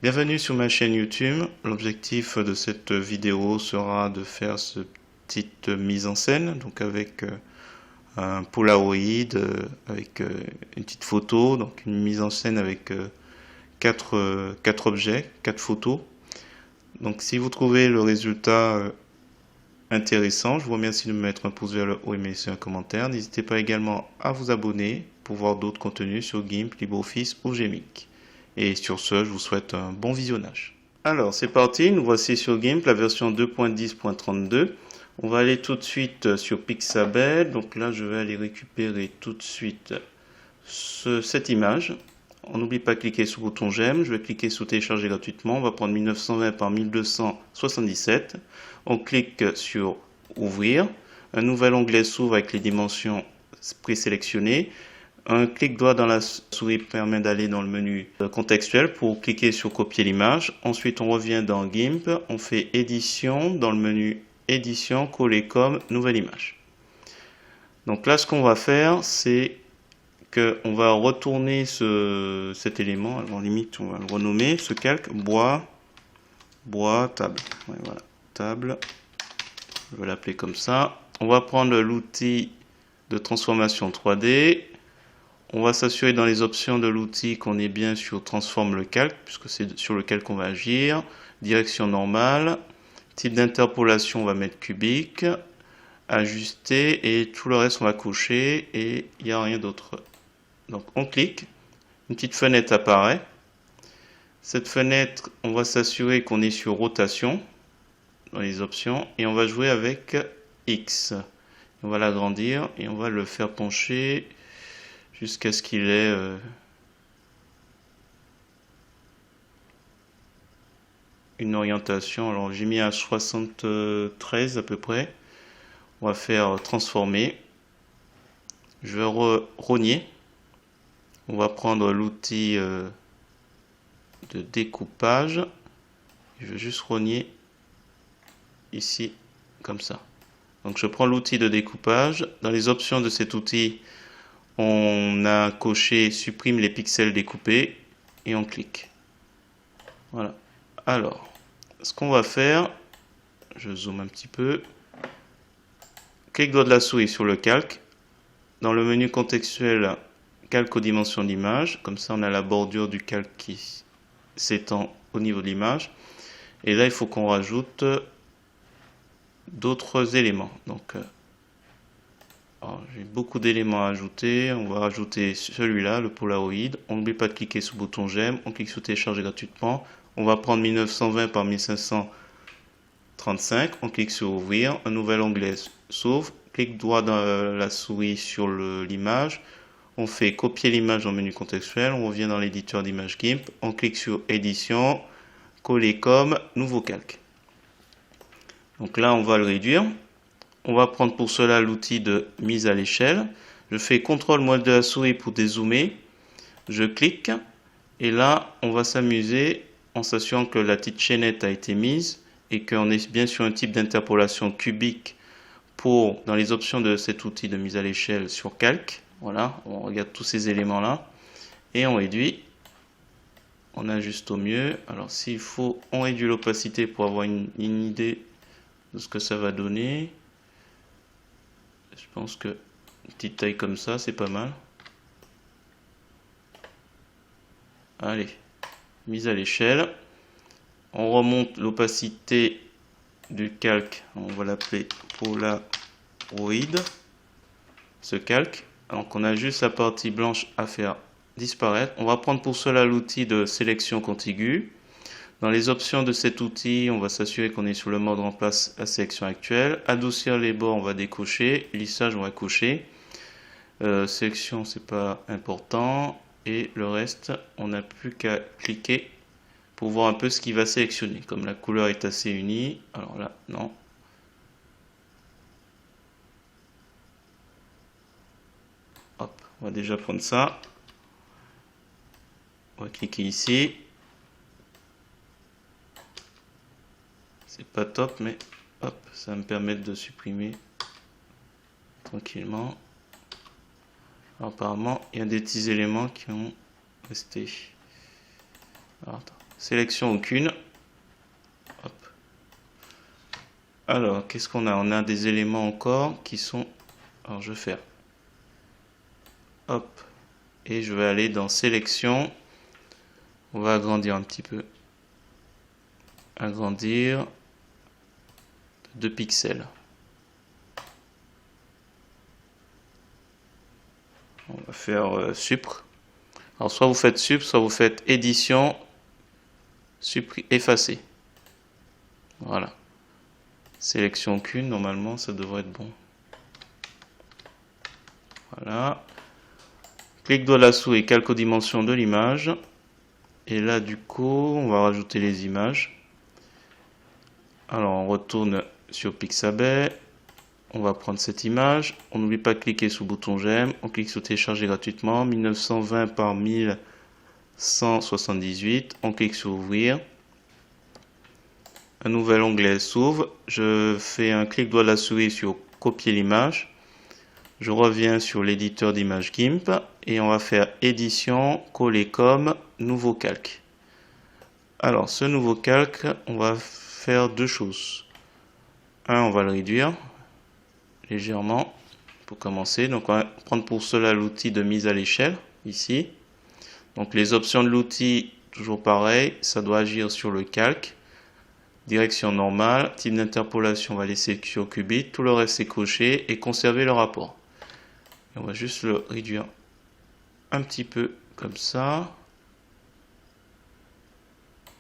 Bienvenue sur ma chaîne YouTube. L'objectif de cette vidéo sera de faire cette petite mise en scène, donc avec un Polaroid, avec une petite photo, donc une mise en scène avec quatre objets, quatre photos. Donc si vous trouvez le résultat intéressant, je vous remercie de me mettre un pouce vers le haut et me laisser un commentaire. N'hésitez pas également à vous abonner pour voir d'autres contenus sur GIMP, LibreOffice ou Gmic. Et sur ce, je vous souhaite un bon visionnage. Alors, c'est parti, nous voici sur GIMP, la version 2.10.32. On va aller tout de suite sur Pixabay. Donc là, je vais aller récupérer tout de suite cette image. On n'oublie pas de cliquer sur le bouton j'aime. Je vais cliquer sur télécharger gratuitement. On va prendre 1920 par 1277. On clique sur ouvrir. Un nouvel onglet s'ouvre avec les dimensions présélectionnées. Un clic droit dans la souris permet d'aller dans le menu contextuel pour cliquer sur copier l'image. Ensuite, on revient dans GIMP, on fait édition, dans le menu édition, coller comme, nouvelle image. Donc là, ce qu'on va faire, c'est qu'on va retourner cet élément, alors limite, on va le renommer, ce calque, bois, table. Ouais, voilà, table, je vais l'appeler comme ça. On va prendre l'outil de transformation 3D. On va s'assurer dans les options de l'outil qu'on est bien sur transforme le calque, puisque c'est sur lequel qu'on va agir. Direction normale. Type d'interpolation, on va mettre cubique. Ajuster et tout le reste, on va cocher et il n'y a rien d'autre. Donc on clique. Une petite fenêtre apparaît. Cette fenêtre, on va s'assurer qu'on est sur rotation dans les options et on va jouer avec X. On va l'agrandir et on va le faire pencher jusqu'à ce qu'il ait une orientation. Alors j'ai mis à 73 à peu près. On va faire transformer. Je vais rogner. On va prendre l'outil de découpage. Je vais juste rogner ici comme ça. Donc je prends l'outil de découpage. Dans les options de cet outil, on a coché supprime les pixels découpés et on clique. Voilà. Alors, ce qu'on va faire, je zoome un petit peu. Clic droit de la souris sur le calque. Dans le menu contextuel, calque aux dimensions d'image. Comme ça, on a la bordure du calque qui s'étend au niveau de l'image. Et là, il faut qu'on rajoute d'autres éléments. Donc, j'ai beaucoup d'éléments à ajouter. On va rajouter celui-là, le Polaroid. On n'oublie pas de cliquer sur le bouton j'aime. On clique sur télécharger gratuitement. On va prendre 1920 par 1535. On clique sur ouvrir. Un nouvel onglet s'ouvre. Clic droit dans la souris sur l'image. On fait copier l'image dans le menu contextuel. On revient dans l'éditeur d'image GIMP. On clique sur édition, coller comme, nouveau calque. Donc là, on va le réduire. On va prendre pour cela l'outil de mise à l'échelle. Je fais CTRL de la souris pour dézoomer. Je clique. Et là, on va s'amuser en s'assurant que la petite chaînette a été mise et qu'on est bien sur un type d'interpolation cubique dans les options de cet outil de mise à l'échelle sur calque. Voilà, on regarde tous ces éléments-là. Et on réduit. On ajuste au mieux. Alors s'il faut, on réduit l'opacité pour avoir une idée de ce que ça va donner. Je pense que une petite taille comme ça, c'est pas mal. Allez, mise à l'échelle. On remonte l'opacité du calque. On va l'appeler Polaroid. Ce calque. Donc on a juste la partie blanche à faire disparaître. On va prendre pour cela l'outil de sélection contiguë. Dans les options de cet outil, on va s'assurer qu'on est sur le mode remplace la sélection actuelle. Adoucir les bords, on va décocher. Lissage, on va cocher. Sélection, c'est pas important. Et le reste, on n'a plus qu'à cliquer pour voir un peu ce qu'il va sélectionner. Comme la couleur est assez unie. Alors là, non. Hop, on va déjà prendre ça. On va cliquer ici. C'est pas top, mais hop, ça va me permettre de supprimer tranquillement. Alors, apparemment, il y a des petits éléments qui ont resté. Alors, attends, sélection aucune. Hop. Alors, qu'est-ce qu'on a? On a des éléments encore qui sont... Alors, je vais faire... Hop. Et je vais aller dans sélection. On va agrandir un petit peu. Agrandir de 2 pixels. On va faire supr. Alors soit vous faites supr, soit vous faites édition, effacer. Voilà. Sélection aucune, normalement ça devrait être bon. Voilà. Clic droit de la souris, calque aux dimensions de l'image. Et là du coup, on va rajouter les images. Alors on retourne sur Pixabay. On va prendre cette image. On n'oublie pas de cliquer sur le bouton j'aime. On clique sur télécharger gratuitement. 1920 par 1178. On clique sur ouvrir. Un nouvel onglet s'ouvre. Je fais un clic droit de la souris sur copier l'image. Je reviens sur l'éditeur d'image GIMP. Et on va faire édition, coller comme, nouveau calque. Alors ce nouveau calque, on va faire 2 choses. On va le réduire légèrement pour commencer. Donc on va prendre pour cela l'outil de mise à l'échelle ici. Donc les options de l'outil, toujours pareil, ça doit agir sur le calque. Direction normale, type d'interpolation, on va laisser sur qubit, tout le reste est coché et conserver le rapport. Et on va juste le réduire un petit peu comme ça.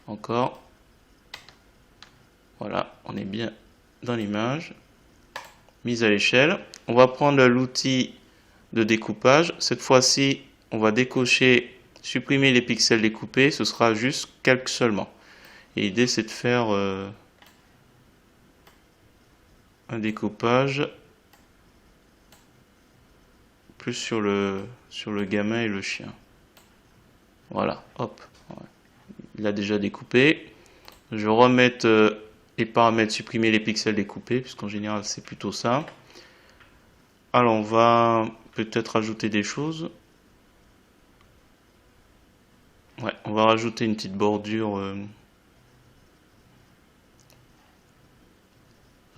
Encore. Voilà, on est bien dans l'image. Mise à l'échelle. On va prendre l'outil de découpage. Cette fois-ci, on va décocher, supprimer les pixels découpés. Ce sera juste calque seulement. Et l'idée, c'est de faire un découpage plus sur le gamin et le chien. Voilà, hop. Il a déjà découpé. Je vais remettre les paramètres, supprimer les pixels découpés, puisqu'en général, c'est plutôt ça. Alors, on va peut-être rajouter des choses. Ouais, on va rajouter une petite bordure.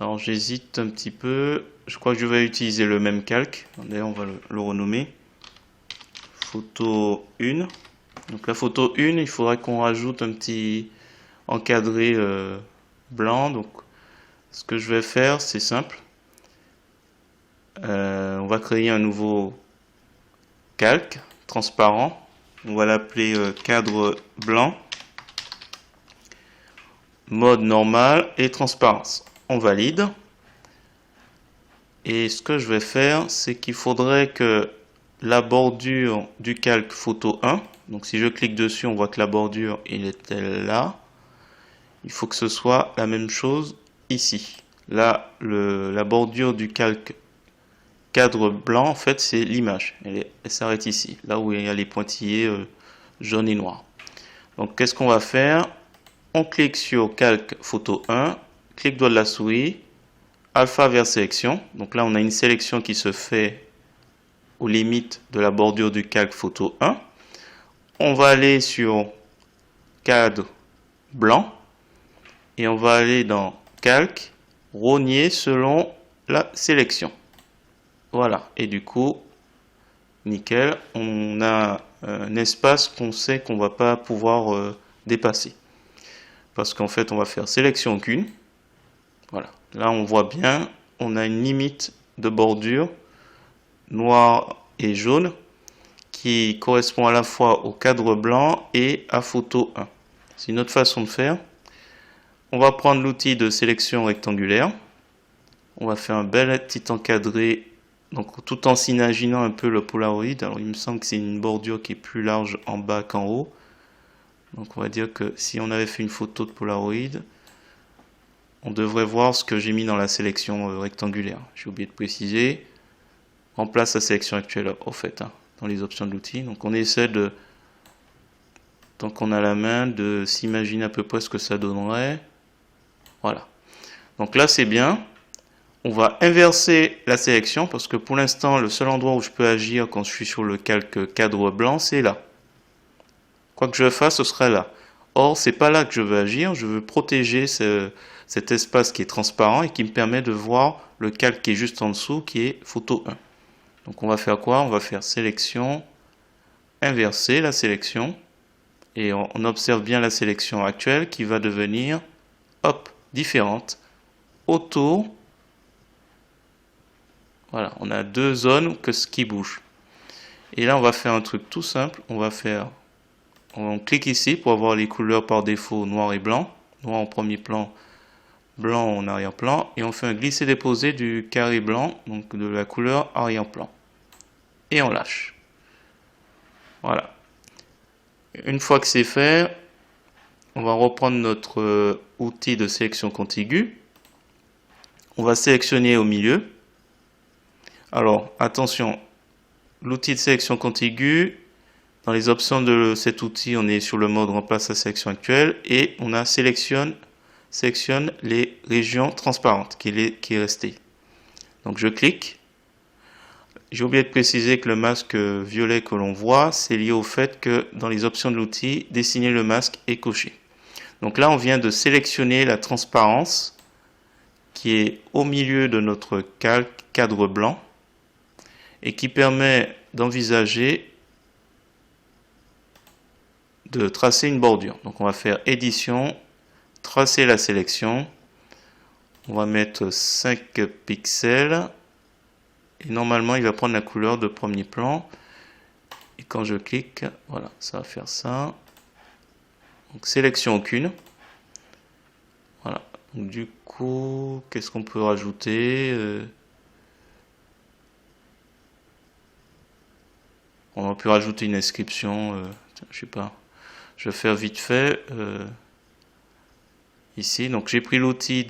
Alors, j'hésite un petit peu. Je crois que je vais utiliser le même calque. D'ailleurs, on va le renommer. Photo 1. Donc, la photo 1, il faudra qu'on rajoute un petit encadré blanc. Donc, ce que je vais faire, c'est simple. On va créer un nouveau calque transparent. On va l'appeler cadre blanc. Mode normal et transparence. On valide. Et ce que je vais faire, c'est qu'il faudrait que la bordure du calque photo 1, donc si je clique dessus, on voit que la bordure, il est là. Il faut que ce soit la même chose ici. Là, la bordure du calque cadre blanc, en fait, c'est l'image. Elle s'arrête ici, là où il y a les pointillés jaune et noir. Donc, qu'est-ce qu'on va faire? On clique sur calque photo 1, clic droit de la souris, alpha vers sélection. Donc là, on a une sélection qui se fait aux limites de la bordure du calque photo 1. On va aller sur cadre blanc et on va aller dans calque, rogner selon la sélection. Voilà, et du coup, nickel, on a un espace qu'on sait qu'on ne va pas pouvoir dépasser. Parce qu'en fait, on va faire sélection aucune. Voilà, là on voit bien, on a une limite de bordure noir et jaune qui correspond à la fois au cadre blanc et à photo 1. C'est une autre façon de faire. On va prendre l'outil de sélection rectangulaire. On va faire un bel petit encadré, donc tout en s'imaginant un peu le Polaroid. Alors il me semble que c'est une bordure qui est plus large en bas qu'en haut. Donc on va dire que si on avait fait une photo de Polaroid, on devrait voir ce que j'ai mis dans la sélection rectangulaire. J'ai oublié de préciser. Remplace la sélection actuelle au fait, dans les options de l'outil. Donc on essaie de, tant qu'on a la main, de s'imaginer à peu près ce que ça donnerait. Voilà. Donc là c'est bien. On va inverser la sélection parce que pour l'instant le seul endroit où je peux agir quand je suis sur le calque cadre blanc, c'est là. Quoi que je fasse, ce serait là. Or, c'est pas là que je veux agir. Je veux protéger cet espace qui est transparent et qui me permet de voir le calque qui est juste en dessous, qui est photo 1. Donc on va faire quoi? On va faire sélection, inverser la sélection. Et on observe bien la sélection actuelle qui va devenir, hop, différente. Autour, voilà, on a deux zones qui bougent. Et là, on va faire un truc tout simple. On clique ici pour avoir les couleurs par défaut noir et blanc. Noir en premier plan, blanc en arrière-plan. Et on fait un glisser-déposer du carré blanc, donc de la couleur arrière-plan. Et on lâche. Voilà. Une fois que c'est fait, on va reprendre notre outil de sélection contiguë. On va sélectionner au milieu. Alors, attention, l'outil de sélection contiguë, dans les options de cet outil, on est sur le mode remplace la sélection actuelle et on a sélectionne les régions transparentes qui est resté. Donc je clique. J'ai oublié de préciser que le masque violet que l'on voit, c'est lié au fait que dans les options de l'outil, dessiner le masque est coché. Donc là, on vient de sélectionner la transparence qui est au milieu de notre cadre blanc et qui permet d'envisager de tracer une bordure. Donc on va faire édition, tracer la sélection. On va mettre 5 pixels. Et normalement, il va prendre la couleur de premier plan. Et quand je clique, voilà, ça va faire ça. Donc sélection aucune. Voilà. Donc, du coup, qu'est-ce qu'on peut rajouter? On a pu rajouter une inscription. Je sais pas. Je vais faire vite fait. Ici, donc j'ai pris l'outil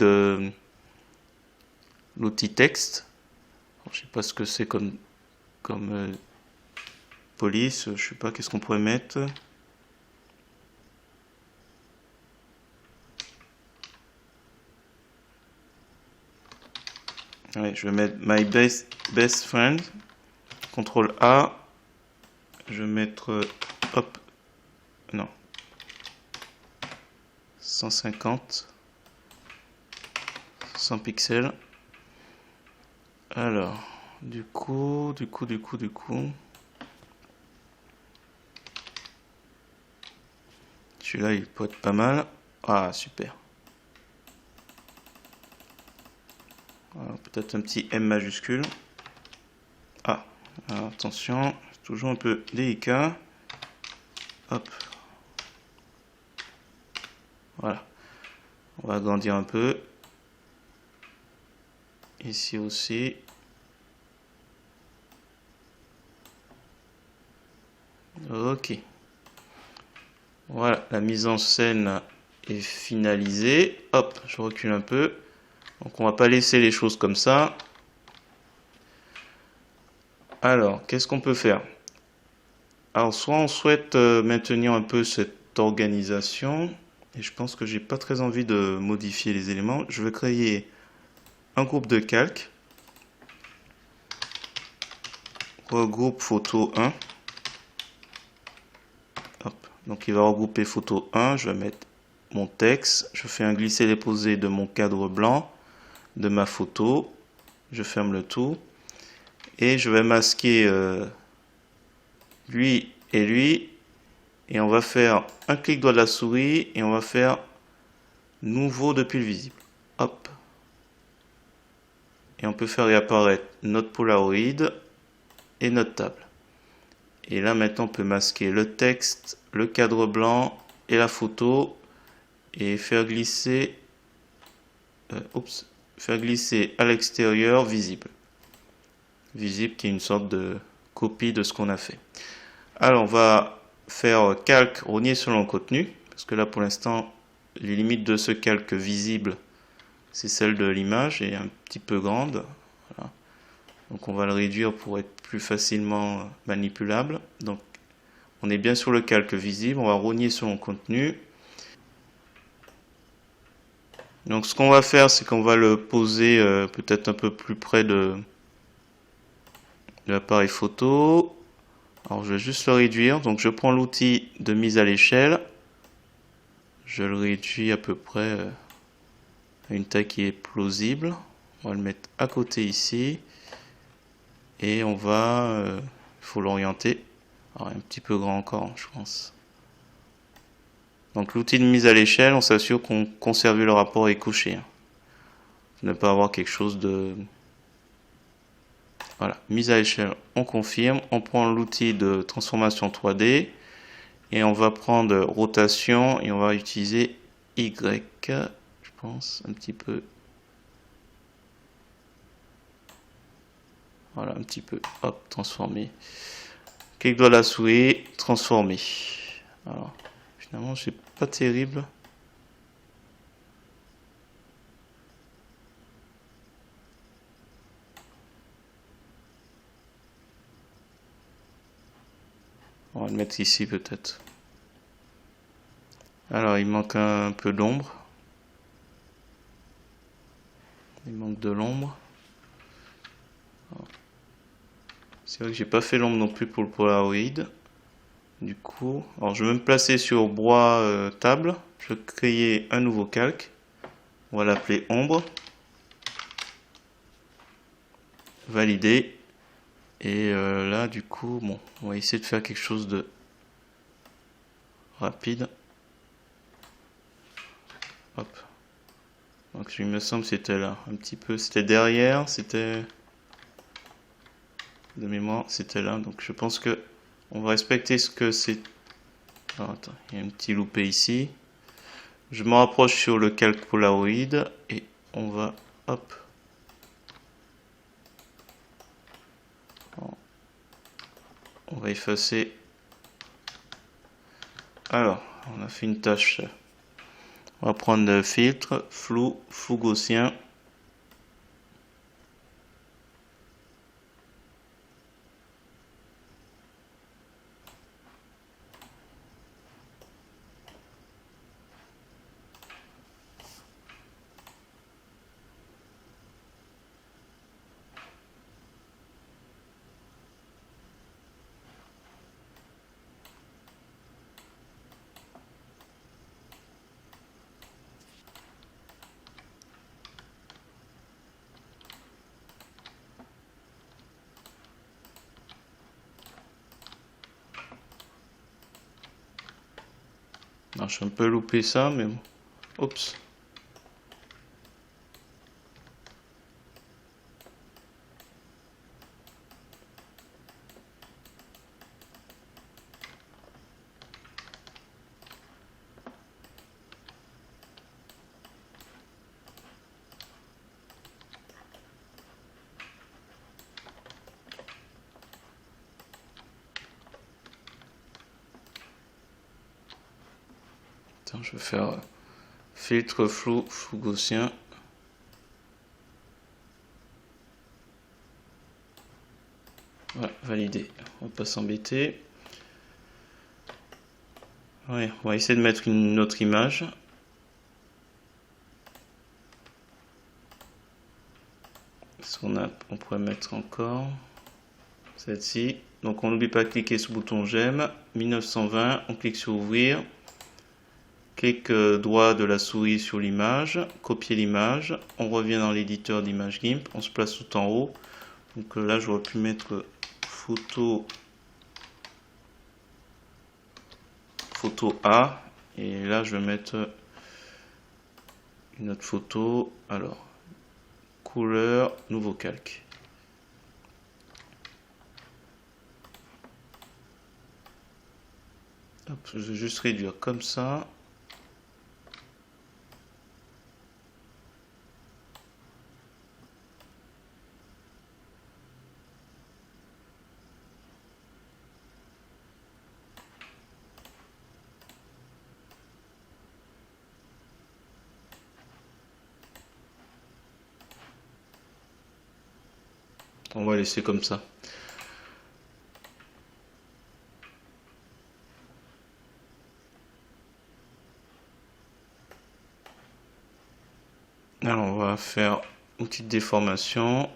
texte. Alors, je sais pas ce que c'est comme police. Je sais pas qu'est-ce qu'on pourrait mettre. Ouais, je vais mettre my best friend. CTRL A. Je vais mettre hop. Non. 150. 100 pixels. Alors, du coup. Celui-là, il peut être pas mal. Ah, super. Peut-être un petit M majuscule. Ah, alors, attention, c'est toujours un peu délicat. Hop. Voilà. On va agrandir un peu. Ici aussi. Ok. Voilà, la mise en scène est finalisée. Hop, je recule un peu. Donc on va pas laisser les choses comme ça. Alors, qu'est-ce qu'on peut faire? Alors, soit on souhaite maintenir un peu cette organisation, et je pense que j'ai pas très envie de modifier les éléments. Je vais créer un groupe de calque. Regroupe photo 1. Hop. Donc il va regrouper photo 1. Je vais mettre mon texte. Je fais un glisser-déposer de mon cadre blanc, de ma photo. Je ferme le tout. Et je vais masquer lui et lui. Et on va faire un clic droit de la souris et on va faire nouveau depuis le visible. Hop. Et on peut faire réapparaître notre Polaroid et notre table. Et là maintenant on peut masquer le texte, le cadre blanc et la photo et faire glisser à l'extérieur visible. Visible qui est une sorte de copie de ce qu'on a fait. Alors on va faire calque rogner selon le contenu parce que là pour l'instant les limites de ce calque visible c'est celle de l'image et un petit peu grande. Voilà. Donc on va le réduire pour être plus facilement manipulable. Donc on est bien sur le calque visible, on va rogner sur le contenu. Donc ce qu'on va faire, c'est qu'on va le poser peut-être un peu plus près de l'appareil photo. Alors je vais juste le réduire. Donc je prends l'outil de mise à l'échelle. Je le réduis à peu près à une taille qui est plausible. On va le mettre à côté ici. Et on va... il faut l'orienter. Alors, un petit peu grand encore, je pense. Donc l'outil de mise à l'échelle, on s'assure qu'on conserve le rapport éco-couché. Ne pas avoir quelque chose de... Voilà, mise à l'échelle, on confirme. On prend l'outil de transformation 3D. Et on va prendre rotation et on va utiliser Y, je pense, un petit peu. Voilà, un petit peu. Hop, transformer. Clic droit de la souris, transformer. Alors, finalement, c'est pas terrible. On va le mettre ici peut-être. Alors, il manque un peu d'ombre. Il manque de l'ombre. C'est vrai que j'ai pas fait l'ombre non plus pour le Polaroid. Du coup, alors je vais me placer sur bois table. Je vais créer un nouveau calque. On va l'appeler ombre. Valider. Et là, du coup, bon, on va essayer de faire quelque chose de rapide. Hop. Donc, il me semble que c'était là, un petit peu. C'était derrière, c'était de mémoire, c'était là. Donc, je pense que on va respecter ce que c'est. Alors, attends, il y a un petit loupé ici. Je me rapproche sur le calque Polaroid et on va, hop. On va effacer. Alors, on a fait une tâche. On va prendre le filtre, flou, flou gaussien. Alors, je suis un peu loupé ça, mais bon. Oups. Attends, je vais faire filtre flou, flou gaussien. Voilà, validé. On va pas s'embêter. Ouais, on va essayer de mettre une autre image. Ce qu'on a, on pourrait mettre encore celle-ci. Donc on n'oublie pas de cliquer sur le bouton j'aime. 1920, on clique sur ouvrir. Clic droit de la souris sur l'image, copier l'image. On revient dans l'éditeur d'image GIMP. On se place tout en haut. Donc là, j'aurais pu mettre photo A. Et là, je vais mettre une autre photo. Alors, couleur, nouveau calque. Hop, je vais juste réduire comme ça. On va laisser comme ça. Alors on va faire outil de déformation.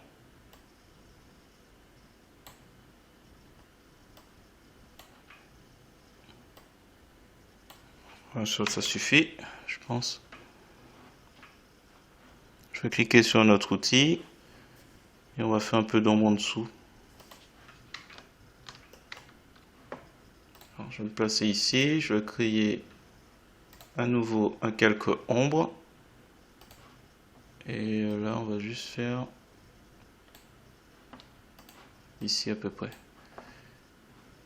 Un shot, ça suffit, je pense. Je vais cliquer sur notre outil et on va faire un peu d'ombre en dessous. Alors, je vais me placer ici, je vais créer à nouveau un calque ombre. Et là, on va juste faire ici à peu près.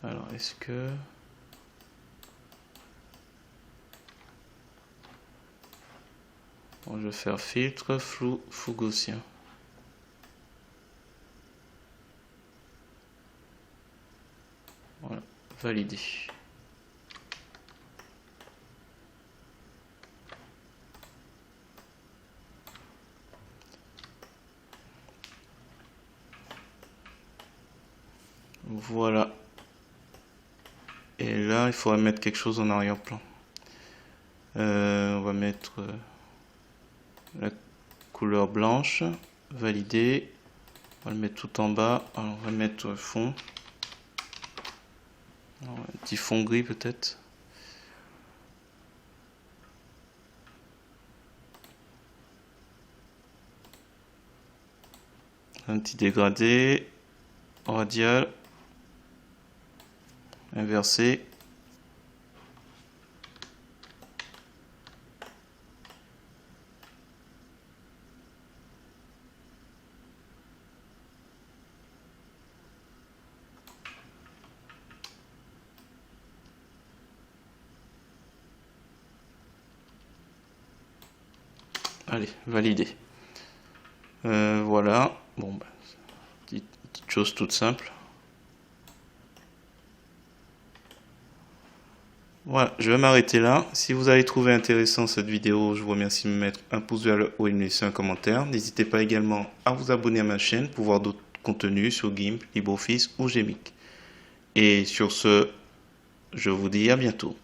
Alors, est-ce que... Bon, je vais faire filtre, flou, gaussien. Voilà, validé. Voilà. Et là, il faudra mettre quelque chose en arrière-plan. On va mettre la couleur blanche, validé. On va le mettre tout en bas. Alors, on va mettre fond. Alors, un petit fond gris peut-être. Un petit dégradé. Radial. Inversé. Allez, validé. Voilà. Bon, bah, petite chose toute simple. Voilà, je vais m'arrêter là. Si vous avez trouvé intéressant cette vidéo, je vous remercie de me mettre un pouce vers le haut et de me laisser un commentaire. N'hésitez pas également à vous abonner à ma chaîne pour voir d'autres contenus sur GIMP, LibreOffice ou Gmic. Et sur ce, je vous dis à bientôt.